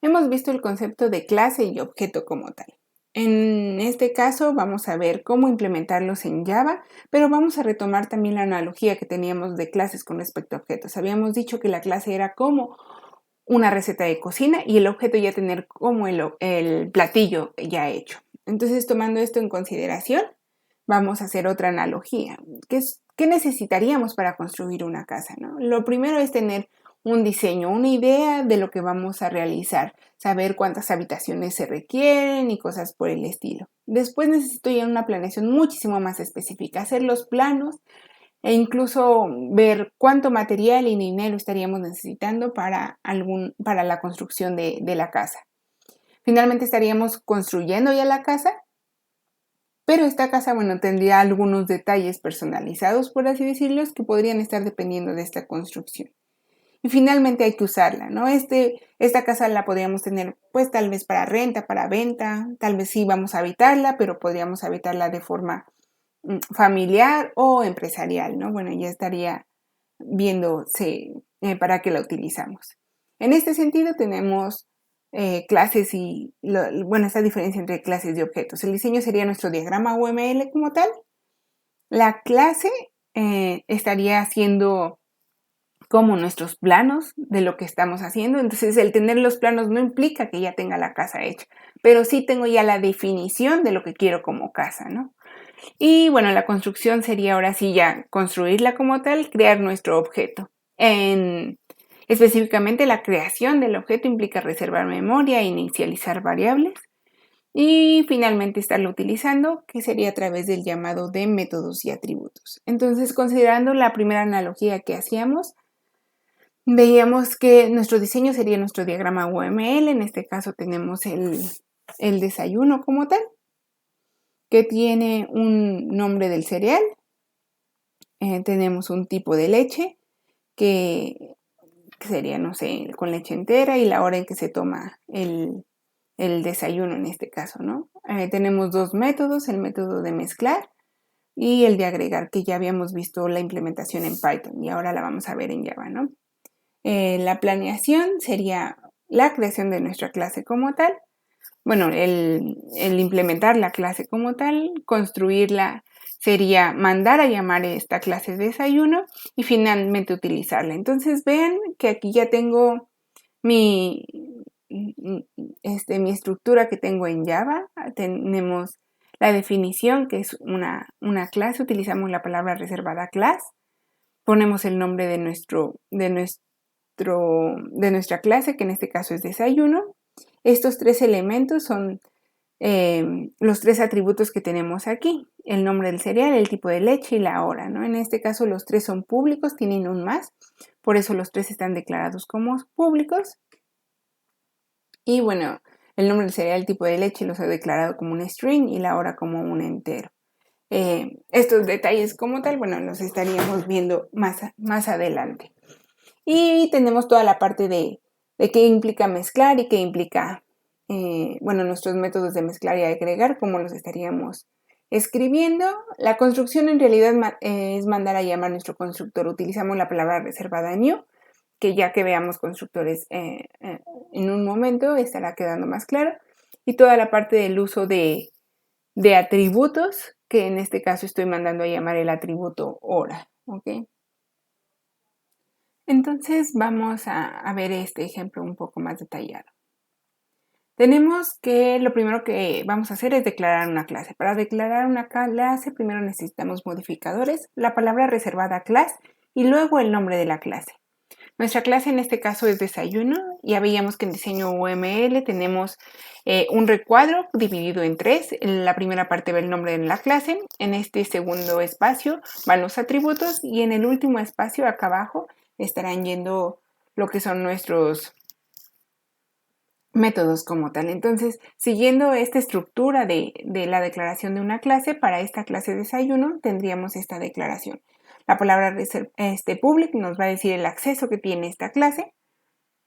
hemos visto el concepto de clase y objeto como tal. En este caso vamos a ver cómo implementarlos en Java, pero vamos a retomar también la analogía que teníamos de clases con respecto a objetos. Habíamos dicho que la clase era como una receta de cocina y el objeto ya tener como el platillo ya hecho. Entonces, tomando esto en consideración, vamos a hacer otra analogía. ¿Qué necesitaríamos para construir una casa, ¿no? Lo primero es tener un diseño, una idea de lo que vamos a realizar, saber cuántas habitaciones se requieren y cosas por el estilo. Después necesito ya una planeación muchísimo más específica, hacer los planos e incluso ver cuánto material y dinero estaríamos necesitando para la construcción de la casa. Finalmente estaríamos construyendo ya la casa, pero esta casa, bueno, tendría algunos detalles personalizados, por así decirlos, que podrían estar dependiendo de esta construcción. Y finalmente hay que usarla, ¿no? Esta casa la podríamos tener, pues tal vez para renta, para venta, tal vez sí vamos a habitarla, pero podríamos habitarla de forma familiar o empresarial, ¿no? Bueno, ya estaría viéndose para qué la utilizamos. En este sentido tenemos clases y, bueno, esta diferencia entre clases y objetos. El diseño sería nuestro diagrama UML como tal. La clase estaría haciendo como nuestros planos de lo que estamos haciendo. Entonces, el tener los planos no implica que ya tenga la casa hecha, pero sí tengo ya la definición de lo que quiero como casa, ¿no? Y bueno, la construcción sería ahora sí ya construirla como tal, crear nuestro objeto. Específicamente la creación del objeto implica reservar memoria e inicializar variables. Y finalmente estarlo utilizando, que sería a través del llamado de métodos y atributos. Entonces, considerando la primera analogía que hacíamos, veíamos que nuestro diseño sería nuestro diagrama UML. En este caso tenemos el desayuno como tal, que tiene un nombre del cereal. Tenemos un tipo de leche que sería, no sé, con leche entera y la hora en que se toma el desayuno en este caso, ¿no? Tenemos dos métodos, el método de mezclar y el de agregar, que ya habíamos visto la implementación en Python y ahora la vamos a ver en Java, ¿no? La planeación sería la creación de nuestra clase como tal, bueno, el implementar la clase como tal, construirla sería mandar a llamar esta clase de desayuno y finalmente utilizarla. Entonces vean que aquí ya tengo mi, mi estructura que tengo en Java. Tenemos la definición que es una clase, utilizamos la palabra reservada class, ponemos el nombre de nuestra clase, que en este caso es desayuno. Estos tres elementos son los tres atributos que tenemos aquí, el nombre del cereal, el tipo de leche y la hora, ¿no? En este caso los tres son públicos, tienen un más, por eso los tres están declarados como públicos. Y bueno, el nombre del cereal, el tipo de leche los he declarado como un string y la hora como un entero. Estos detalles como tal, bueno, los estaríamos viendo más adelante. Y tenemos toda la parte de qué implica mezclar y qué implica, bueno, nuestros métodos de mezclar y agregar, cómo los estaríamos escribiendo. La construcción en realidad es mandar a llamar nuestro constructor. Utilizamos la palabra reservada new, que ya que veamos constructores en un momento estará quedando más claro. Y toda la parte del uso de atributos, que en este caso estoy mandando a llamar el atributo hora, ¿ok? Entonces vamos a ver este ejemplo un poco más detallado. Tenemos que lo primero que vamos a hacer es declarar una clase. Para declarar una clase primero necesitamos modificadores, la palabra reservada class y luego el nombre de la clase. Nuestra clase en este caso es desayuno. Ya veíamos que en diseño UML tenemos un recuadro dividido en tres. En la primera parte va el nombre de la clase, en este segundo espacio van los atributos y en el último espacio acá abajo estarán yendo lo que son nuestros métodos como tal. Entonces, siguiendo esta estructura de la declaración de una clase, para esta clase de desayuno tendríamos esta declaración. La palabra public nos va a decir el acceso que tiene esta clase,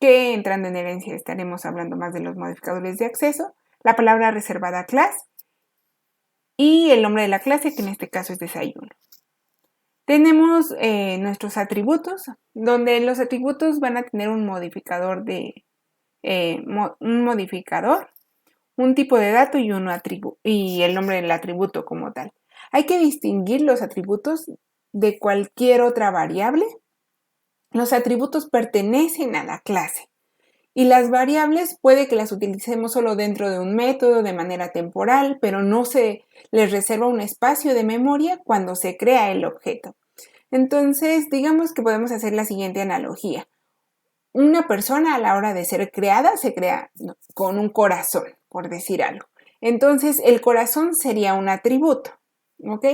que entrando en herencia estaremos hablando más de los modificadores de acceso, la palabra reservada class y el nombre de la clase, que en este caso es desayuno. Tenemos nuestros atributos, donde los atributos van a tener un modificador de un modificador, un tipo de dato y el nombre del atributo como tal. Hay que distinguir los atributos de cualquier otra variable. Los atributos pertenecen a la clase y las variables puede que las utilicemos solo dentro de un método de manera temporal, pero no se les reserva un espacio de memoria cuando se crea el objeto. Entonces, digamos que podemos hacer la siguiente analogía. Una persona a la hora de ser creada se crea con un corazón, por decir algo. Entonces, el corazón sería un atributo, ¿ok?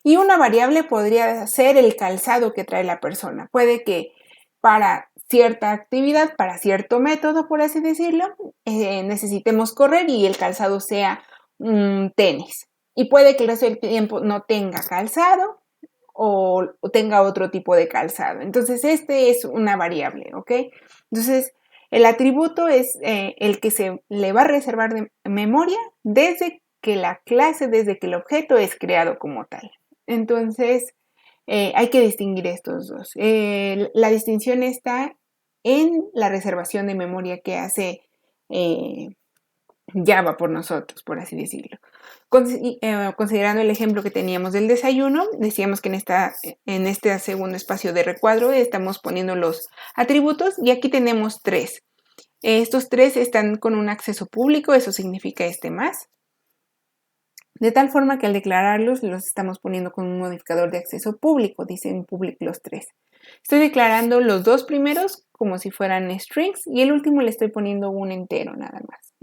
Y una variable podría ser el calzado que trae la persona. Puede que para cierta actividad, para cierto método, por así decirlo, necesitemos correr y el calzado sea un tenis. Y puede que el resto del tiempo no tenga calzado o tenga otro tipo de calzado. Entonces, este es una variable, ¿ok? Entonces, el atributo es el que se le va a reservar de memoria desde que la clase, desde que el objeto es creado como tal. Entonces, hay que distinguir estos dos. La distinción está en la reservación de memoria que hace Java por nosotros, por así decirlo. Considerando el ejemplo que teníamos del desayuno, decíamos que en este segundo espacio de recuadro estamos poniendo los atributos y aquí tenemos 3. Estos 3 están con un acceso público, eso significa este más. De tal forma que al declararlos los estamos poniendo con un modificador de acceso público, dicen public los 3. Estoy declarando los 2 primeros como si fueran strings y el último le estoy poniendo un entero nada más.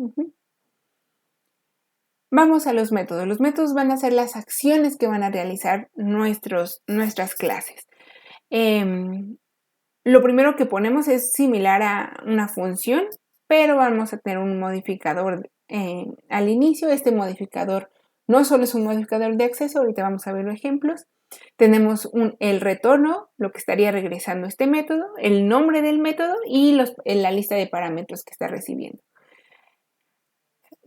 Vamos a los métodos. Los métodos van a ser las acciones que van a realizar nuestras clases. Lo primero que ponemos es similar a una función, pero vamos a tener un modificador al inicio. Este modificador no solo es un modificador de acceso, ahorita vamos a ver los ejemplos. Tenemos el retorno, lo que estaría regresando este método, el nombre del método y la lista de parámetros que está recibiendo.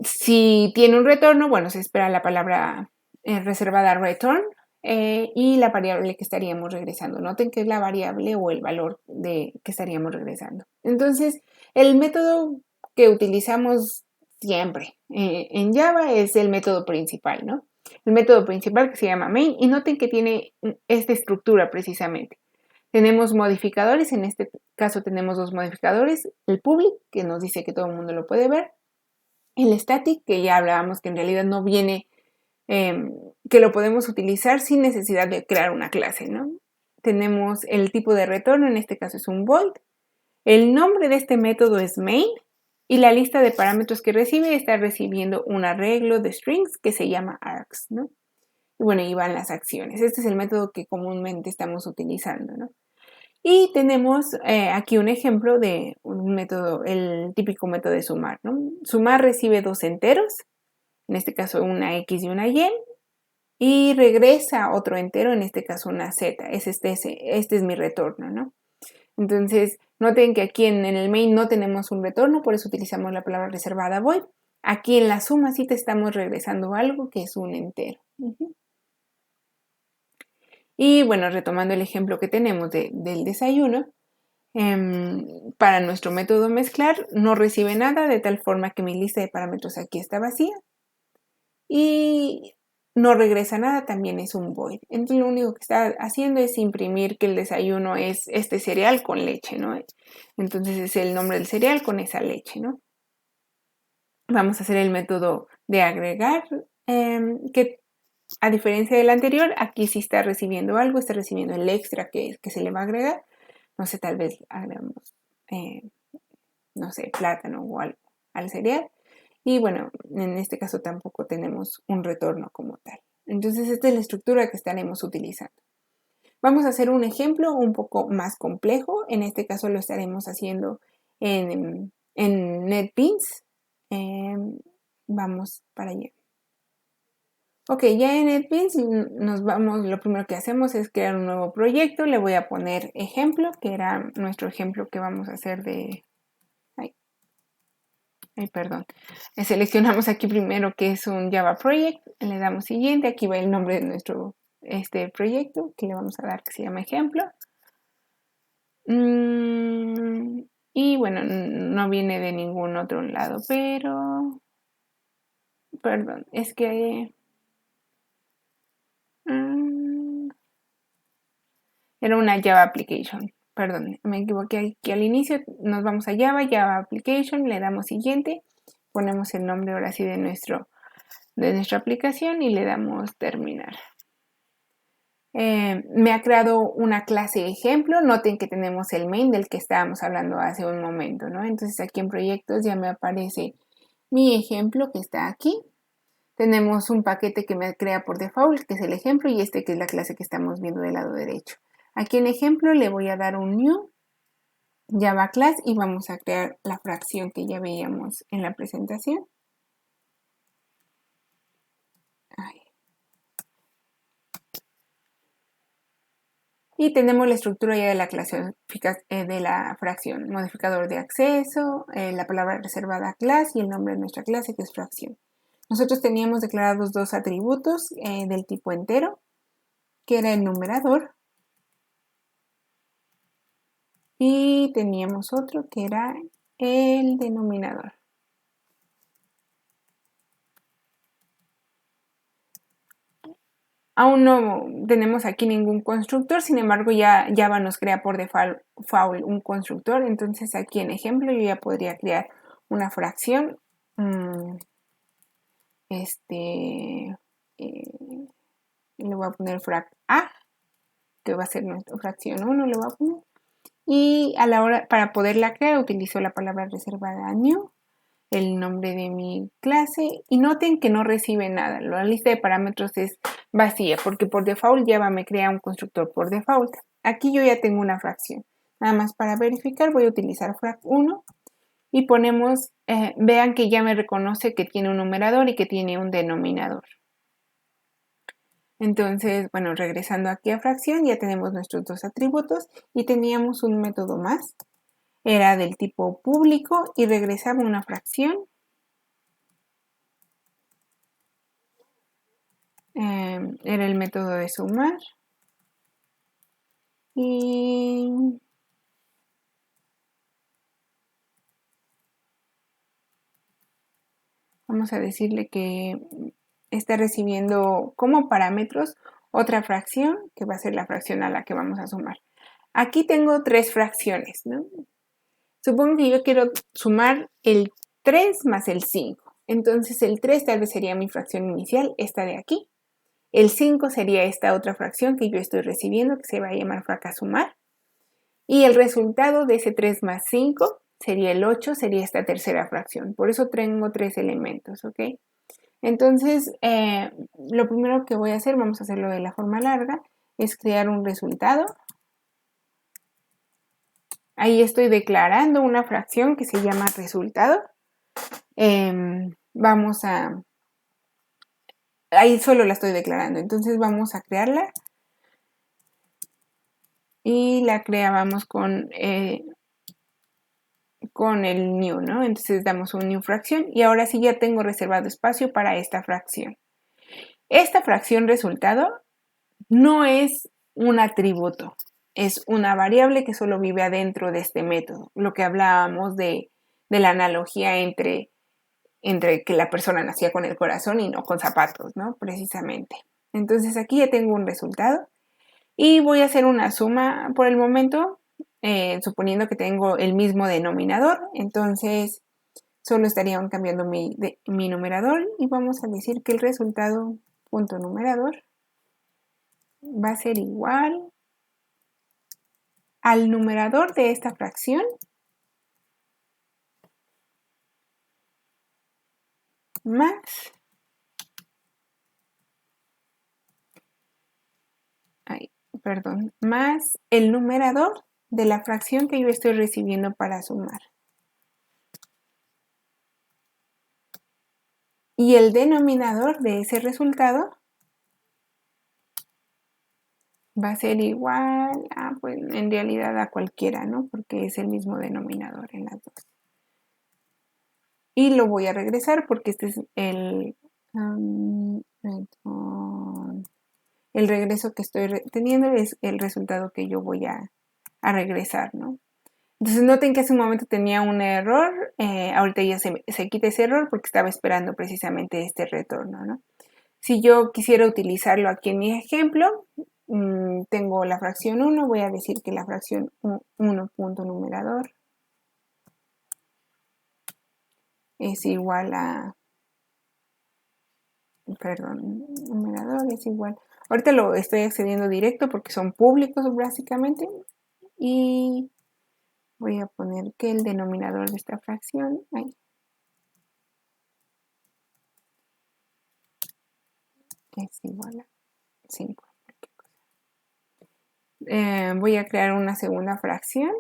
Si tiene un retorno, bueno, se espera la palabra reservada return y la variable que estaríamos regresando. Noten que es la variable o el valor que estaríamos regresando. Entonces, el método que utilizamos siempre en Java es el método principal, ¿no? El método principal que se llama main y noten que tiene esta estructura precisamente. Tenemos modificadores, en este caso tenemos 2 modificadores, el public, que nos dice que todo el mundo lo puede ver, el static, que ya hablábamos que en realidad no viene, que lo podemos utilizar sin necesidad de crear una clase, ¿no? Tenemos el tipo de retorno, en este caso es un void. El nombre de este método es main y la lista de parámetros que recibe está recibiendo un arreglo de strings que se llama args, ¿no? Y bueno, ahí van las acciones. Este es el método que comúnmente estamos utilizando, ¿no? Y tenemos aquí un ejemplo de un método, el típico método de sumar, ¿no? Sumar recibe 2 enteros, en este caso una X y una Y, y regresa otro entero, en este caso una Z. Este es mi retorno, ¿no? Entonces, noten que aquí en el main no tenemos un retorno, por eso utilizamos la palabra reservada void. Aquí en la suma sí te estamos regresando algo que es un entero. Y bueno, retomando el ejemplo que tenemos del desayuno, para nuestro método mezclar no recibe nada de tal forma que mi lista de parámetros aquí está vacía y no regresa nada, también es un void. Entonces lo único que está haciendo es imprimir que el desayuno es este cereal con leche, ¿no? Entonces es el nombre del cereal con esa leche, ¿no? Vamos a hacer el método de agregar, que a diferencia del anterior, aquí sí está recibiendo algo, está recibiendo el extra que se le va a agregar. No sé, tal vez agregamos, no sé, plátano o algo al cereal. Y bueno, en este caso tampoco tenemos un retorno como tal. Entonces esta es la estructura que estaremos utilizando. Vamos a hacer un ejemplo un poco más complejo. En este caso lo estaremos haciendo en NetBeans. Vamos para allá. Ok, ya en NetBeans lo primero que hacemos es crear un nuevo proyecto. Le voy a poner ejemplo, que era nuestro ejemplo que vamos a hacer de... Ay, perdón. Seleccionamos aquí primero que es un Java Project, le damos siguiente, aquí va el nombre de nuestro proyecto, que le vamos a dar que se llama ejemplo. Y bueno, no viene de ningún otro lado, pero... Perdón, es que... era una Java Application. Perdón, me equivoqué aquí al inicio. Nos vamos a Java Application, le damos siguiente. Ponemos el nombre ahora sí de nuestra aplicación y le damos terminar. Me ha creado una clase ejemplo. Noten que tenemos el main del que estábamos hablando hace un momento, ¿no? Entonces aquí en proyectos ya me aparece mi ejemplo que está aquí. Tenemos un paquete que me crea por default, que es el ejemplo, y este que es la clase que estamos viendo del lado derecho. Aquí en ejemplo le voy a dar un new Java class y vamos a crear la fracción que ya veíamos en la presentación. Ay. Y tenemos la estructura ya de la clase de la fracción, modificador de acceso, la palabra reservada class y el nombre de nuestra clase que es fracción. Nosotros teníamos declarados dos atributos del tipo entero, que era el numerador, y teníamos otro que era el denominador. Aún no tenemos aquí ningún constructor, sin embargo ya Java nos crea por default un constructor. Entonces aquí en ejemplo yo ya podría crear una fracción. Le voy a poner frac A, que va a ser nuestra fracción 1, le voy a poner. Y a la hora, para poderla crear, utilizo la palabra reservada new, el nombre de mi clase, y noten que no recibe nada. La lista de parámetros es vacía, porque por default Java me crea un constructor por default. Aquí yo ya tengo una fracción. Nada más para verificar voy a utilizar frac1 y ponemos, vean que ya me reconoce que tiene un numerador y que tiene un denominador. Entonces, bueno, regresando aquí a fracción, ya tenemos nuestros dos atributos y teníamos un método más. Era del tipo público y regresaba una fracción. Era el método de sumar. Y vamos a decirle que está recibiendo como parámetros otra fracción, que va a ser la fracción a la que vamos a sumar. Aquí tengo tres fracciones, ¿no? Supongo que yo quiero sumar el 3 más el 5. Entonces el 3 tal vez sería mi fracción inicial, esta de aquí. El 5 sería esta otra fracción que yo estoy recibiendo, que se va a llamar fracasumar. Y el resultado de ese 3 más 5 sería el 8, sería esta tercera fracción. Por eso tengo tres elementos, ¿ok? Entonces, lo primero que voy a hacer, vamos a hacerlo de la forma larga, es crear un resultado. Ahí estoy declarando una fracción que se llama resultado. Ahí solo la estoy declarando, entonces vamos a crearla y la creábamos con el new, ¿no? Entonces damos un new fracción y ahora sí ya tengo reservado espacio para esta fracción. Esta fracción resultado no es un atributo, es una variable que solo vive adentro de este método, lo que hablábamos de la analogía entre que la persona nacía con el corazón y no con zapatos, ¿no? Precisamente. Entonces aquí ya tengo un resultado y voy a hacer una suma por el momento, suponiendo que tengo el mismo denominador. Entonces solo estarían cambiando mi numerador y vamos a decir que el resultado punto numerador va a ser igual al numerador de esta fracción más más el numerador de la fracción que yo estoy recibiendo para sumar. Y el denominador de ese resultado va a ser igual a, pues en realidad a cualquiera, ¿no? Porque es el mismo denominador en las dos. Y lo voy a regresar porque este es el regreso que estoy teniendo, es el resultado que yo voy a regresar, ¿no? Entonces noten que hace un momento tenía un error, ahorita ya se quita ese error porque estaba esperando precisamente este retorno, ¿no? Si yo quisiera utilizarlo aquí en mi ejemplo, tengo la fracción 1, voy a decir que la fracción 1 punto numerador es igual a, perdón, numerador es igual, ahorita lo estoy accediendo directo porque son públicos básicamente, y voy a poner que el denominador de esta fracción, ahí, es igual a 5. Voy a crear una segunda fracción.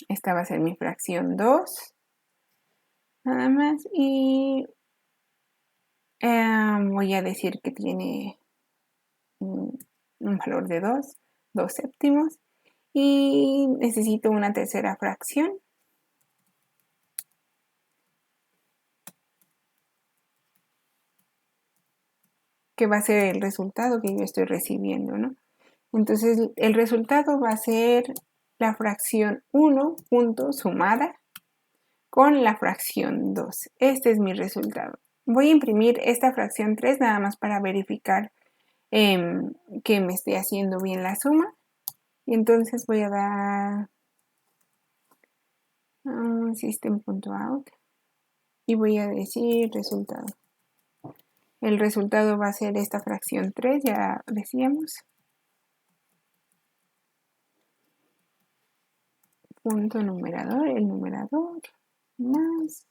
Esta va a ser mi fracción 2. Nada más. Y voy a decir que tiene un valor de 2 séptimos. Y necesito una tercera fracción. Que va a ser el resultado que yo estoy recibiendo, ¿no? Entonces el resultado va a ser la fracción 1 punto sumada con la fracción 2. Este es mi resultado. Voy a imprimir esta fracción 3 nada más para verificar que me esté haciendo bien la suma. Y entonces voy a dar system.out y voy a decir resultado. El resultado va a ser esta fracción 3, ya decíamos. Punto numerador, el numerador más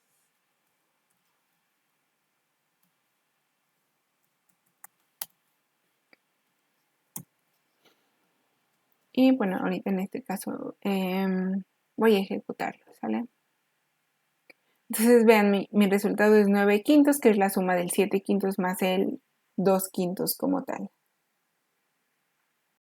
y bueno, ahorita en este caso voy a ejecutarlo, ¿sale? Entonces vean, mi resultado es 9 quintos, que es la suma del 7 quintos más el 2 quintos como tal.